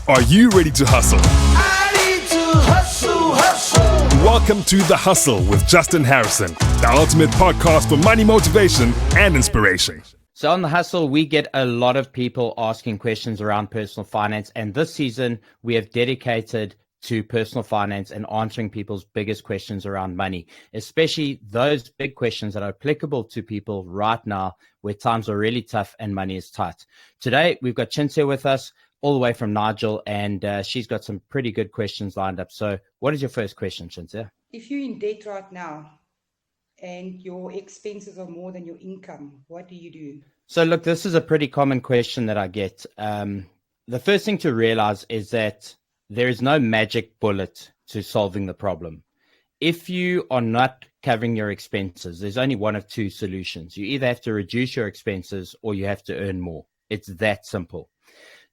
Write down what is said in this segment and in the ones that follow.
Are you ready to hustle? I need to hustle. Welcome to The Hustle with Justin Harrison, the ultimate podcast for money motivation and inspiration. So on The Hustle, we get a lot of people asking questions around personal finance. And this season, we have dedicated to personal finance and answering people's biggest questions around money, especially those big questions that are applicable to people right now where times are really tough and money is tight. Today, we've got Chintzia with us all the way from Nigel, and she's got some pretty good questions lined up. So what is your first question, Chintzia? If you're in debt right now and your expenses are more than your income, what do you do? So look, this is a pretty common question that I get. The first thing to realize is that there is no magic bullet to solving the problem. If you are not covering your expenses, there's only one of two solutions. You either have to reduce your expenses or you have to earn more. It's that simple.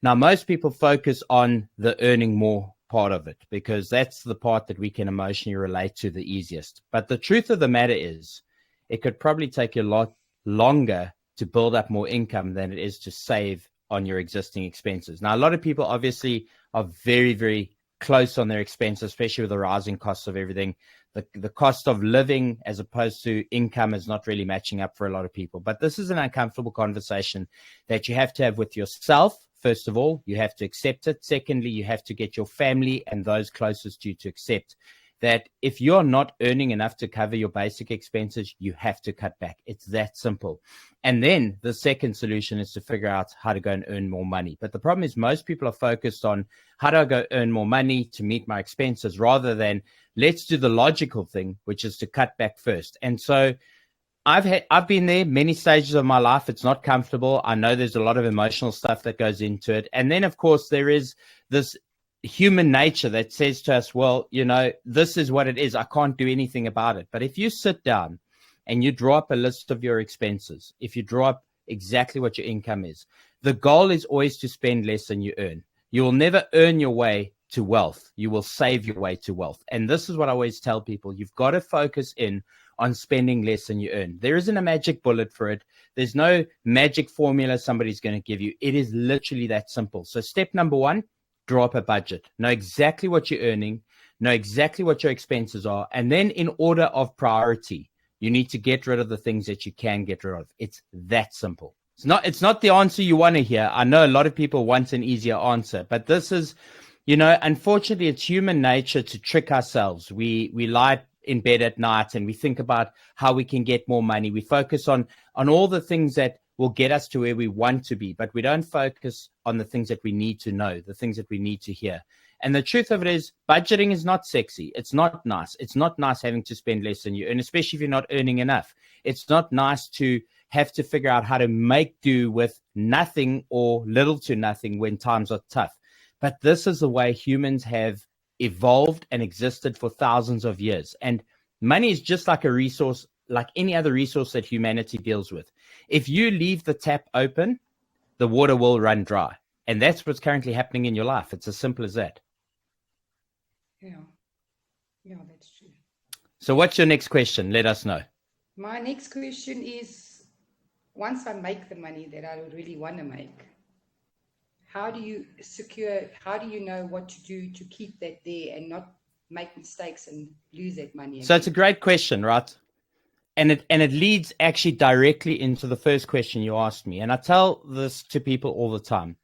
Now, most people focus on the earning more part of it because that's the part that we can emotionally relate to the easiest. But the truth of the matter is, it could probably take you a lot longer to build up more income than it is to save on your existing expenses. Now, a lot of people obviously are very, very close on their expenses, especially with the rising costs of everything. The cost of living as opposed to income is not really matching up for a lot of people. But this is an uncomfortable conversation that you have to have with yourself. First of all, you have to accept it. Secondly, you have to get your family and those closest to you to accept that if you're not earning enough to cover your basic expenses, you have to cut back. It's that simple. And then the second solution is to figure out how to go and earn more money. But the problem is most people are focused on how do I go earn more money to meet my expenses rather than let's do the logical thing, which is to cut back first. And so I've been there many stages of my life. It's not comfortable. I know there's a lot of emotional stuff that goes into it. And then, of course, there is this human nature that says to us, well, you know, this is what it is. I can't do anything about it. But if you sit down and you draw up a list of your expenses, if you draw up exactly what your income is, the goal is always to spend less than you earn. You will never earn your way to wealth. You will save your way to wealth. And this is what I always tell people. You've got to focus in on spending less than you earn. There isn't a magic bullet for it. There's no magic formula somebody's going to give you. It is literally that simple. So step number one, draw up a budget. Know exactly what you're earning. Know exactly what your expenses are. And then in order of priority, you need to get rid of the things that you can get rid of. It's that simple. It's not the answer you want to hear. I know a lot of people want an easier answer, but this is, you know, unfortunately, it's human nature to trick ourselves. We lie in bed at night and we think about how we can get more money. We focus on all the things that will get us to where we want to be, but we don't focus on the things that we need to know, the things that we need to hear. And the truth of it is, budgeting is not sexy. It's not nice. It's not nice having to spend less than you earn, especially if you're not earning enough. It's not nice to have to figure out how to make do with nothing or little to nothing when times are tough. But this is the way humans have evolved and existed for thousands of years. And money is just like a resource, like any other resource that humanity deals with. If you leave the tap open, the water will run dry. And that's what's currently happening in your life. It's as simple as that. Yeah, that's true. So what's your next question? Let us know. My next question is, once I make the money that I really want to make, how do you know what to do to keep that there and not make mistakes and lose that money again? So it's a great question, right? And it leads actually directly into the first question you asked me. And I tell this to people all the time.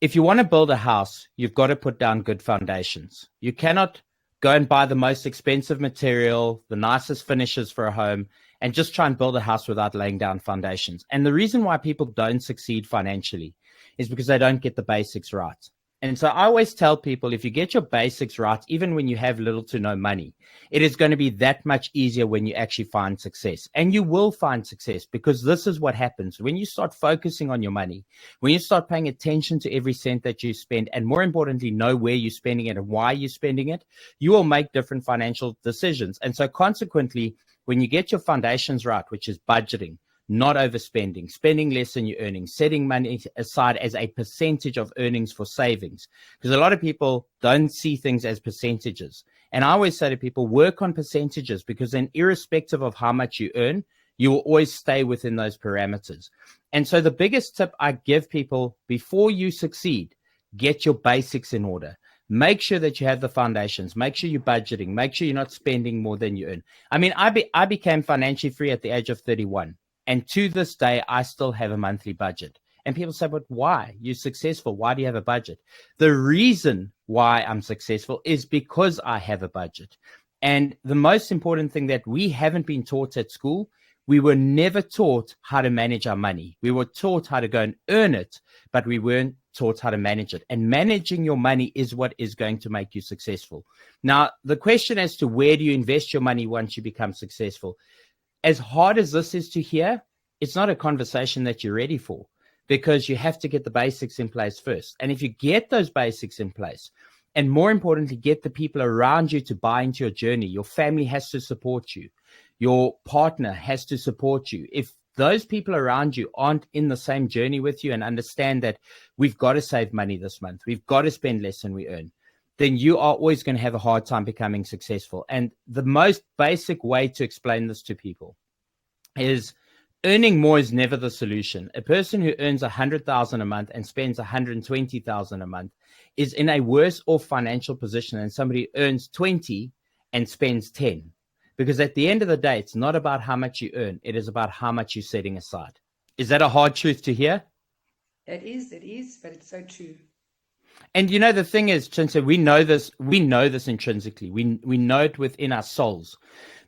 If you want to build a house, you've got to put down good foundations. You cannot go and buy the most expensive material, the nicest finishes for a home, and just try and build a house without laying down foundations. And the reason why people don't succeed financially is because they don't get the basics right. And so I always tell people, if you get your basics right, even when you have little to no money, it is going to be that much easier when you actually find success. And you will find success because this is what happens. When you start focusing on your money, when you start paying attention to every cent that you spend, and more importantly, know where you're spending it and why you're spending it, you will make different financial decisions. And so consequently, when you get your foundations right, which is budgeting, not overspending, spending less than you're earning, setting money aside as a percentage of earnings for savings. Because a lot of people don't see things as percentages. And I always say to people, work on percentages, because then irrespective of how much you earn, you will always stay within those parameters. And so the biggest tip I give people before you succeed, get your basics in order. Make sure that you have the foundations. Make sure you're budgeting. Make sure you're not spending more than you earn. I mean, I became financially free at the age of 31. And to this day, I still have a monthly budget. And people say, but why? You're successful. Why do you have a budget? The reason why I'm successful is because I have a budget. And the most important thing that we haven't been taught at school, we were never taught how to manage our money. We were taught how to go and earn it, but we weren't taught how to manage it. And managing your money is what is going to make you successful. Now, the question as to where do you invest your money once you become successful, as hard as this is to hear, it's not a conversation that you're ready for, because you have to get the basics in place first. And if you get those basics in place, and more importantly, get the people around you to buy into your journey, your family has to support you. Your partner has to support you. If those people around you aren't in the same journey with you and understand that we've got to save money this month, we've got to spend less than we earn, then you are always going to have a hard time becoming successful. And the most basic way to explain this to people is earning more is never the solution. A person who earns 100,000 a month and spends 120,000 a month is in a worse off financial position than somebody who earns 20 and spends 10. Because at the end of the day, it's not about how much you earn. It is about how much you're setting aside. Is that a hard truth to hear? It is, but it's so true. And you know, the thing is, Chinsa, we know this intrinsically. We know it within our souls,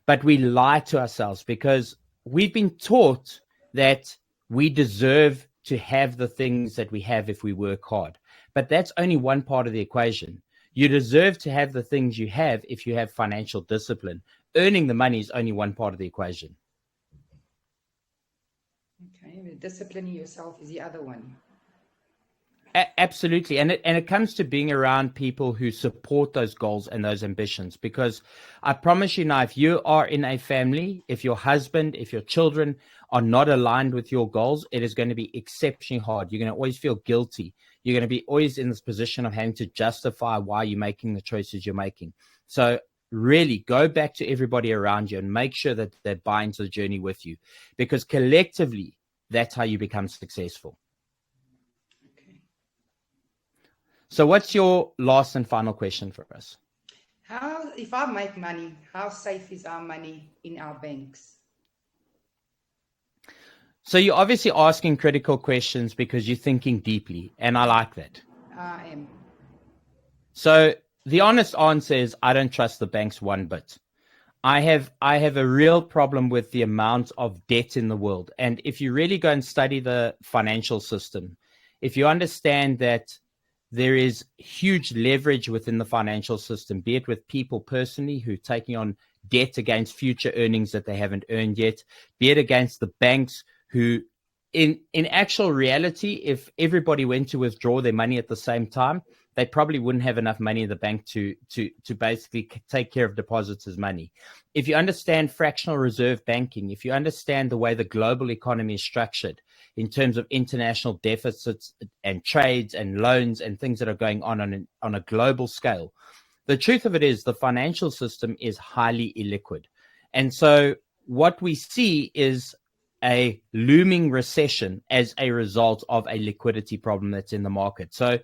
but we lie to ourselves because we've been taught that we deserve to have the things that we have if we work hard. But that's only one part of the equation. You deserve to have the things you have if you have financial discipline. Earning the money is only one part of the equation. Okay, disciplining yourself is the other one. Absolutely. And it comes to being around people who support those goals and those ambitions, because I promise you now, if you are in a family, if your husband, if your children are not aligned with your goals, it is going to be exceptionally hard. You're going to always feel guilty. You're going to be always in this position of having to justify why you're making the choices you're making. So really go back to everybody around you and make sure that they buy into the journey with you, because collectively, that's how you become successful. So what's your last and final question for us? If I make money, how safe is our money in our banks? So you're obviously asking critical questions because you're thinking deeply, and I like that. I am. So the honest answer is I don't trust the banks one bit. I have a real problem with the amount of debt in the world. And if you really go and study the financial system, if you understand that there is huge leverage within the financial system, be it with people personally who are taking on debt against future earnings that they haven't earned yet, be it against the banks who, in actual reality, if everybody went to withdraw their money at the same time, they probably wouldn't have enough money in the bank to basically take care of deposits as money. If you understand fractional reserve banking, if you understand the way the global economy is structured in terms of international deficits and trades and loans and things that are going on a global scale, the truth of it is the financial system is highly illiquid. And so what we see is a looming recession as a result of a liquidity problem that's in the market. So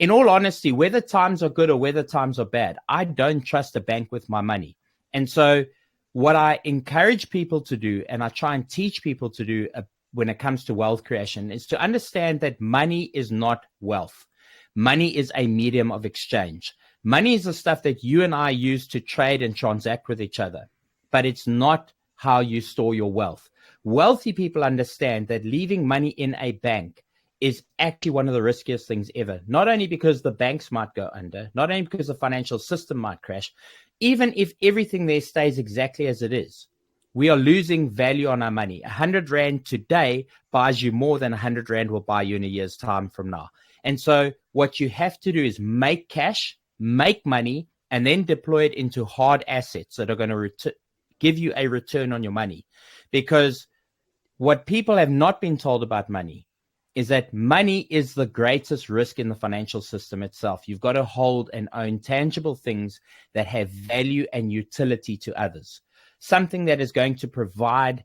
in all honesty, whether times are good or whether times are bad, I don't trust a bank with my money. And so what I encourage people to do, and I try and teach people to do when it comes to wealth creation, is to understand that money is not wealth. Money is a medium of exchange. Money is the stuff that you and I use to trade and transact with each other, but it's not how you store your wealth. Wealthy people understand that leaving money in a bank is actually one of the riskiest things ever, not only because the banks might go under, not only because the financial system might crash, even if everything there stays exactly as it is, we are losing value on our money. 100 Rand today buys you more than 100 Rand will buy you in a year's time from now. And so what you have to do is make cash, make money, and then deploy it into hard assets that are going to give you a return on your money. Because what people have not been told about money is that money is the greatest risk in the financial system itself. You've got to hold and own tangible things that have value and utility to others. Something that is going to provide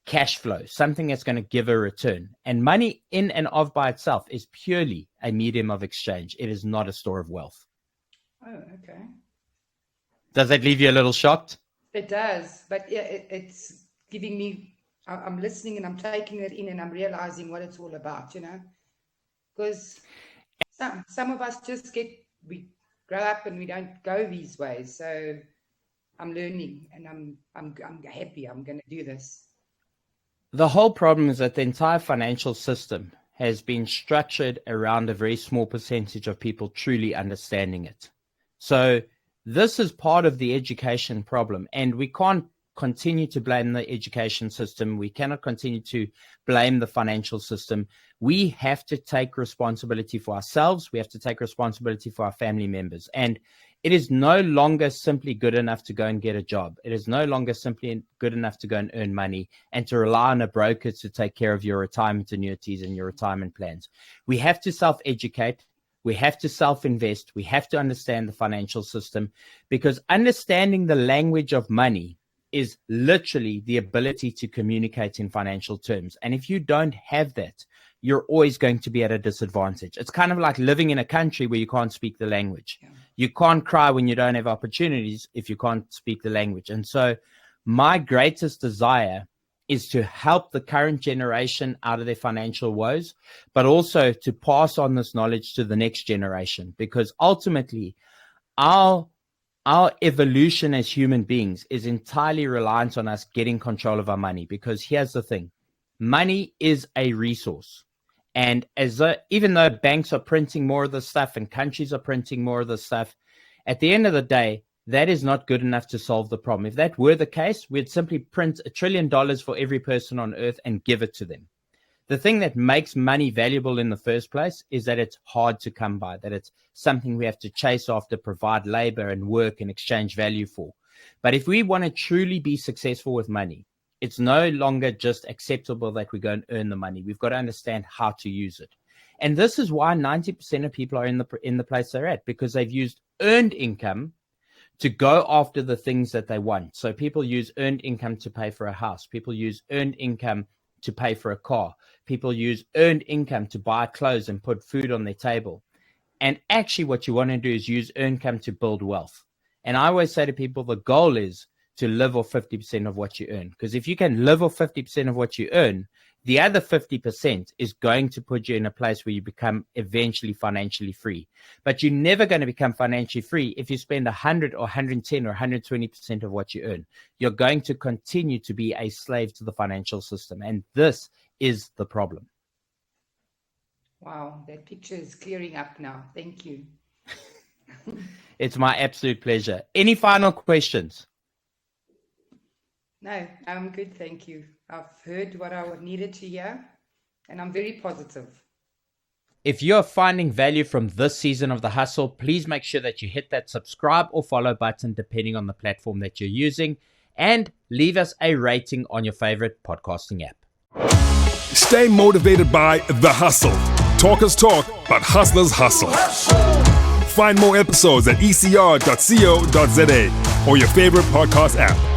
cash flow, something that's going to give a return. And money in and of by itself is purely a medium of exchange. It is not a store of wealth. Oh, okay. Does that leave you a little shocked? It does, but yeah, it's giving me, I'm listening and I'm taking it in and I'm realizing what it's all about, because some of us we grow up and we don't go these ways. So I'm learning and I'm happy I'm going to do this. The whole problem is that the entire financial system has been structured around a very small percentage of people truly understanding it. So this is part of the education problem, and we can't continue to blame the education system. We cannot continue to blame the financial system. We have to take responsibility for ourselves. We have to take responsibility for our family members. And it is no longer simply good enough to go and get a job. It is no longer simply good enough to go and earn money and to rely on a broker to take care of your retirement annuities and your retirement plans. We have to self-educate. We have to self-invest. We have to understand the financial system, because understanding the language of money is literally the ability to communicate in financial terms. And if you don't have that, you're always going to be at a disadvantage. It's kind of like living in a country where you can't speak the language. Yeah. You can't cry when you don't have opportunities if you can't speak the language. And so my greatest desire is to help the current generation out of their financial woes, but also to pass on this knowledge to the next generation, because ultimately our evolution as human beings is entirely reliant on us getting control of our money. Because here's the thing, money is a resource. And even though banks are printing more of the stuff and countries are printing more of the stuff, at the end of the day, that is not good enough to solve the problem. If that were the case, we'd simply print $1 trillion for every person on earth and give it to them. The thing that makes money valuable in the first place is that it's hard to come by, that it's something we have to chase after, provide labor and work and exchange value for. But if we want to truly be successful with money, it's no longer just acceptable that we go and earn the money. We've got to understand how to use it. And this is why 90% of people are in the place they're at, because they've used earned income to go after the things that they want. So people use earned income to pay for a house. People use earned income to pay for a car. People use earned income to buy clothes and put food on their table. And actually what you want to do is use earned income to build wealth. And I always say to people, the goal is to live off 50% of what you earn. Because if you can live off 50% of what you earn, the other 50% is going to put you in a place where you become eventually financially free. But you're never going to become financially free if you spend 100 or 110 or 120% of what you earn. You're going to continue to be a slave to the financial system. And this is the problem. Wow, that picture is clearing up now. Thank you. It's my absolute pleasure. Any final questions? No, I'm good, thank you. I've heard what I needed to hear, and I'm very positive. If you're finding value from this season of The Hustle, please make sure that you hit that subscribe or follow button depending on the platform that you're using, and leave us a rating on your favorite podcasting app. Stay motivated by The Hustle. Talkers talk, but hustlers hustle. Find more episodes at ecr.co.za or your favorite podcast app.